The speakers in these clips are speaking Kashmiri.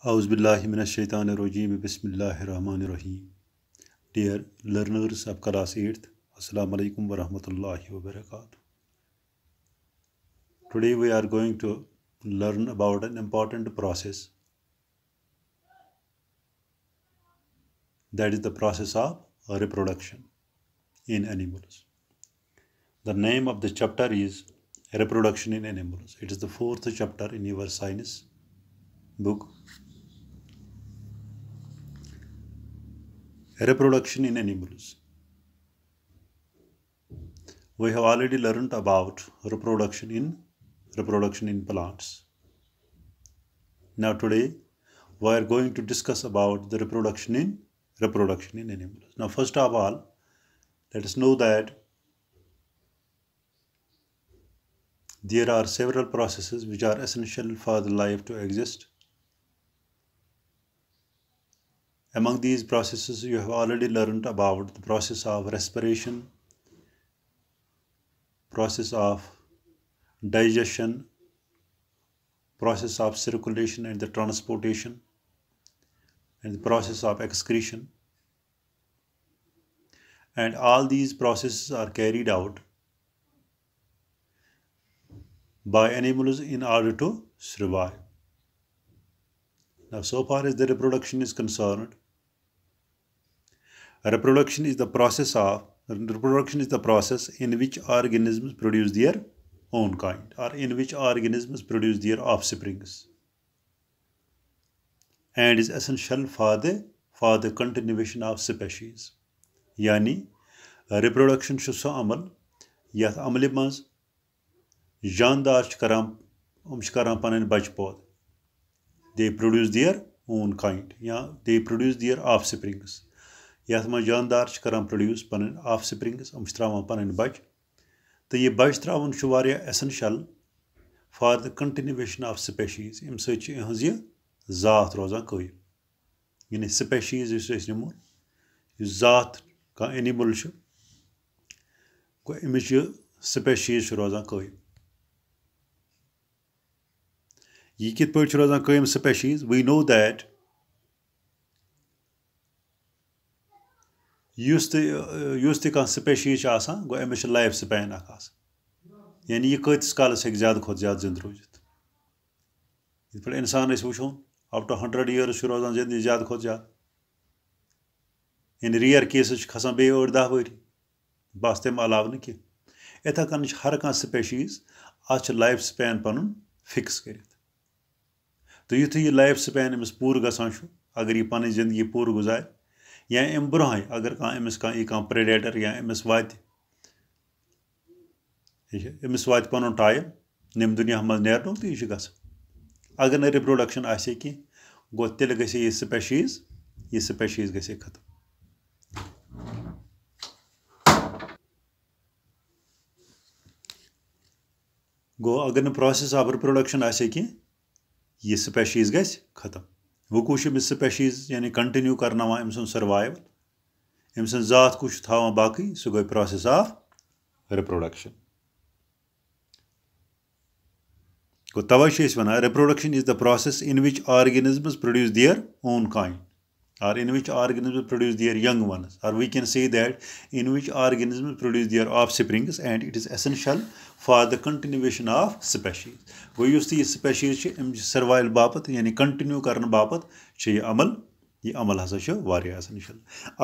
Auzubillahi minash-shaytanir-rajim. Bismillahir-rahmanir-rahim. Dear learners of class 8th, Assalamu alaikum wa rahmatullahi wa barakatuh. Today we are going to learn about an important process, that is the process of reproduction in animals. The name of the chapter is Reproduction in Animals. It is the 4th chapter in your science book. Reproduction in animals. We have already learned about reproduction in plants. Now today we are going to discuss about the reproduction in animals. Now first of all, let us know that there are several processes which are essential for the life to exist. Among these processes, you have already learned about the process of respiration, process of digestion, process of circulation and the transportation, and the process of excretion. And all these processes are carried out by animals in order to survive. Now, so far as the reproduction is concerned, reproduction is the process in which organisms produce their own kind, or in which organisms produce their offsprings, and is essential for the continuation of species. Yani reproduction is so amal yath amali mans jandar karam panen bachpod. They produce their own kind, they produce their offsprings. Yath ma jandar karam produce panen offsprings, trawan panen bach. तो ये बच त्रावन essential for the continuation of species. अमि सच इहज ये जात रोजान कायम. यानी species इस निमो जात का एनिमल अमिच species रोजान कायम. ये कित पट रोजान कायम species? We know that use ते कह species आसान गो अमिच लाइफ स्पैन यानी यह कतिस कालस हेक ज्यादा खुद ज्यादा जिंद रोजित. इत पे इंसान वो अप टू 100 years रोजान जिंद ज्यादा खुद ज्यादा. इन रेयर केसेस खसान बे 8-10 वरी बस तम अलाव न कह. इथा कन हर कह स्पेशीज अत लाइफ स्पैन पन फिक्स कर. तो युथ यह लाइफ स्पैन अमिस पूर गसान अगर यह पन जिंदगी पूर गुजार या अम ब्रोह अगर अमिस कह प्रेडेटर या अमिस वात पन टाइम निम दुनिया मज नेरनो तो यह ग. अगर न रिप्रोडक्शन आसे कह गो तेल गसे यह स्पेशीज गसे खत्म. गो अगर न प्रोसेस ऑफ रिप्रोडक्शन आसे कह यह स्पेशीज गस खत्म. वकू अमिस स्पेशीज यानी कंटिन्यू करना अम सुन सर्वाइवल, अम सुन जात कुछ था बाकी सह गो प्रोसेस ऑफ रिप्रोडक्शन. तवे one reproduction is the process in which organisms produce their own kind, or in which organisms produce their young ones, or we can say that in which organisms produce their offsprings, and it is essential for the continuation of species. Go use यह species सर्वाइवल बापत यानी कंटिन्यू करने बापत यह अमल हसा वारिया essential.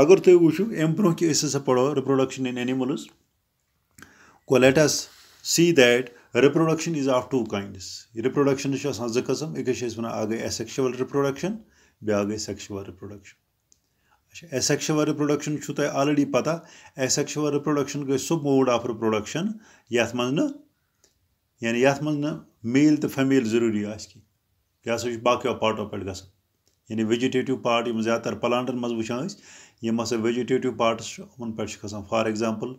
अगर तुम वुचु अम ब्रोह कि हसा पढ़ो reproduction in animals, let us see that reproduction is of two kinds. Reproduction is two qism. एक वन asexual reproduction, ब्या sexual reproduction. Asexual reproduction छु तुम already पता. Asexual reproduction गई सो mode of reproduction यथ मज न यानी यथ मज न मेल तो फीमेल जरूरी आसकी. यह हसा बाकी पार्टों पे गसान. यानी वेजिटेटिव पार्ट यम ज़्यादातर प्लांटन मज वुचान यम हसा वेजिटेटिव पार्ट्स उन पे खसान. फॉर एग्जांपल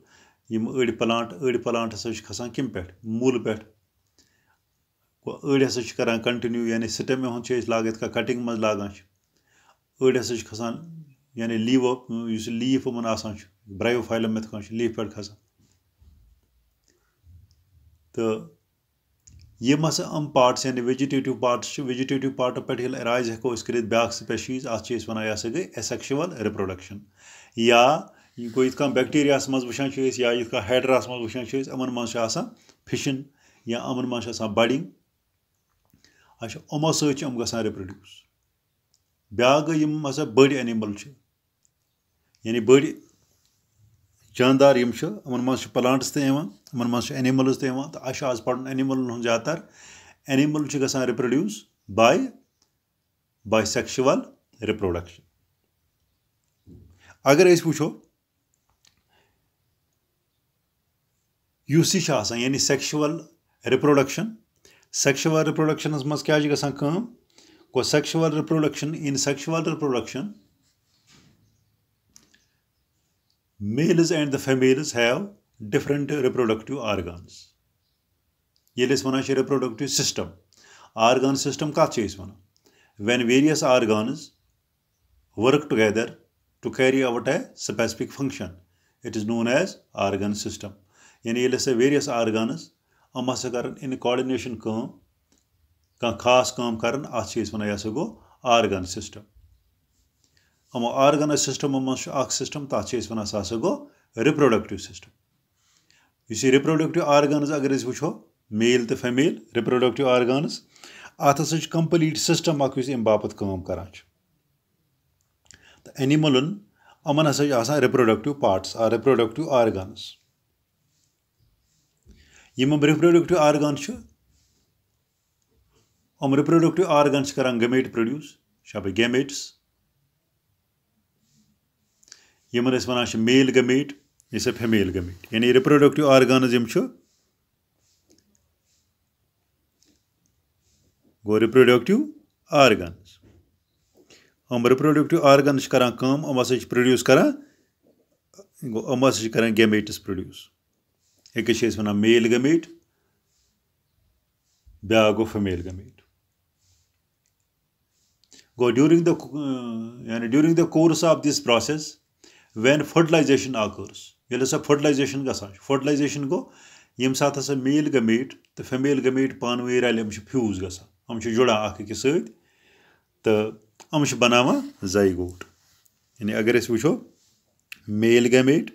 यम अड़ प्लांट हसा खसान कम पे मूल पे. अड़ हसा करान कंटिन्यू यानी स्टेम हुंद लागत का कटिंग मज लागान. अड़ हसा खसान यानी लीफ उमन आसान ब्रायोफाइलम में लीफ पे खसान. तो यम हसा पार्ट्स यानी वेजिटेटिव पार्ट्स वेजिटेटिव पार्ट पे राइज हेको ब्या स्पेशीज अत वन यह गई एसेक्शुअल रिप्रोडक्शन या गो ये बैक्टीरिया मज वुचान या ये हाइड्रास मज वुचान अमन मज फिशन या अमन मज बडिंग अच्छा यमो सम गसान रिप्रोड्यूस ब्या गई हसा बड़ एनिमल यानी बड़ जानदार अमन मज प्लांट्स तमन मज एनिमल्स तो आज पढ़ एनिमल ज़्यादातर एनिमल गसान रिप्रोड्यूस बाय सेक्शुअल रिप्रोडक्शन अगर वो यानी सेक्शुअल रिप्रोडक्शन मज क्या गसान गो sexual reproduction in sexual reproduction males and the females have different reproductive organs. Yele is wana reproductive system. Organ system ka chase wana. When various organs work together to carry out a specific function, it is known as organ system. Yani yele se various organs amma se karan in coordination काम का खास काम karan at chase wana yasa go organ system. हम ऑर्गन सिस्टम मज सिस्टम तथ वन सह गो रिप्रोडक्टिव सिस्टम इस रिप्रोडक्टिव ऑर्गन्स अगर वो मेल तो फीमेल रिप्रोडक्टिव ऑर्गन्स अत हसा कंप्लीट सिस्टम अम बापत काम करान तो एनिमलन अमन हसा reproductive parts are reproductive organs यम रिप्रोडक्टिव ऑर्गन रिप्रोडक्टिव ऑर्गन्स करान गमेट प्रोड्यूस शाबे गैमेट्स यमन वन मेल गमेट इस फीमेल गमेट यानी रिप्रोडक्टिव ऑर्गन्स गो रिप्रोडक्टिव ऑर्गन्स रिप्रोडक्टिव ऑर्गन्स करान काम हसा प्रोड्यूस करान गो हसा करान गैमेट्स प्रोड्यूस एक वन मेल गमेट ब्या गो फीमेल गमेट गो during the course of this process when fertilization occurs yele sa fertilization gasan fertilization go yem saat hasa male gamete to female gamete panwe ralem fuse gasan juda akh ekis said to banawa zygote yani agar es wucho male gamete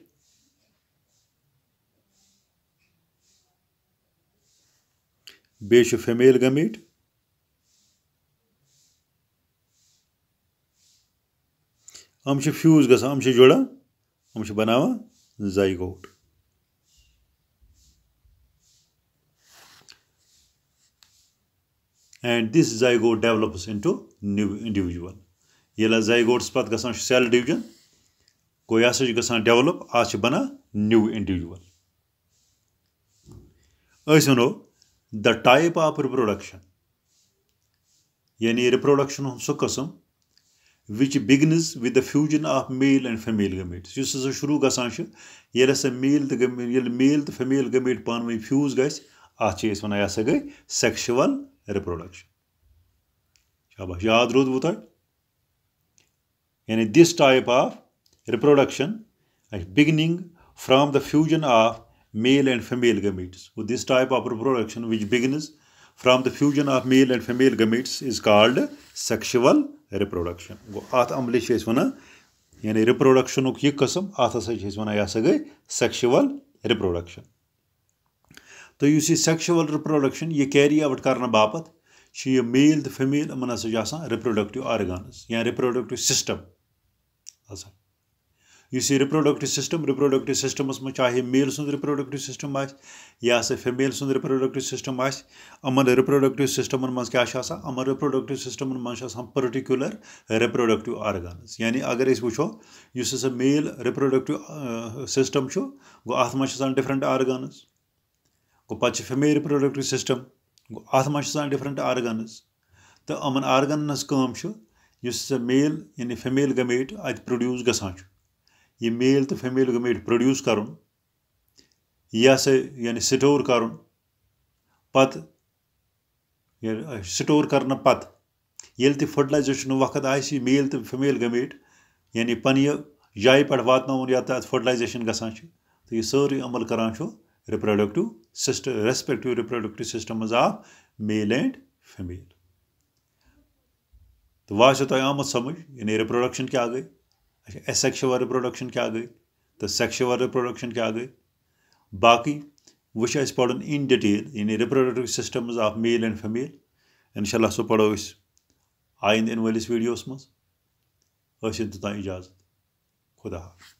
be female gamete fuse गसान जुड़ा बनावा zygote and this zygote develops into new individual yela zygotes pat गसान cell division को यह गसान डेवलप आज बना न्यू इंडिविजुअल वनो द टाइप ऑफ रिप्रोडक्शन यानी रिप्रोडक्शन सह कस्म which begins with the fusion of male and female gametes yus hasa shuru gasan yele sa male to female gamete panway fuse gais at is wana yasa gai sexual reproduction shabash yaad rod wo tak yani this type of reproduction is beginning from the fusion of male and female gametes with this type of reproduction which begins from the fusion of male and female gametes is called sexual reproduction गो अत अमल वन यानी रिप्रोडक्शन यह कस्म अत वन यह गई सेक्शुअल रिप्रोडक्शन तो इस सेक्शुअल रिप्रोडक्शन यह कैरी आउट करने बापत यह मेल तो फीमेल यमन हसा रिप्रोडक्टिव ऑर्गन्स या रिप्रोडक्टिव सिस्टम इस रिप्रोडक्टिव सिस्टमस में चाहे मेल सुंद रिप्रोडक्टिव सिस्टम या फीमेल सुंद रिप्रोडक्टिव सिस्टम अमन रिप्रोडक्टिव सिस्टमन मज क्या अमन रिप्रोडक्टिव सिस्टमन मज पर्टिकुलर रिप्रोडक्टिव ऑर्गन्स यानी अगर वो इस मेल रिप्रोडक्टिव सिस्टम गो अत मज डिफरेंट ऑर्गन्स गो पे फीमेल रिप्रोडक्टिव सिस्टम गो अत मज डिफरेंट ऑर्गन्स तो अमन ऑर्गनस मेल यानी फीमेल गमेट अत प्रोड्यूस गसान यह मेल तो फीमेल गमेट प्रोड्यूस कर यानी स्टोर कर पत स्टोर करने पत ये फर्टिलाइजेशन वक्त मेल तो फीमेल गमेट यानी पन जाय पे वातन या फर्टिलाइजेशन गसान तो यह सारे अमल करान reproductive respective reproductive systems of male and female. तो वह तो आमुत समझ यानी रिप्रोडक्शन क्या गई, एसेक्सुअल रिप्रोडक्शन क्या गई, तो सेक्सुअल रिप्रोडक्शन क्या गई, बाकी वो पढ़न इन डिटेल यानी reproductive systems of male and female. इंशाल्लाह सो पढ़ो आइंद इन वालिस वीडियोस मज। तोतां इजाज़त, खुदा हाफ़िज़।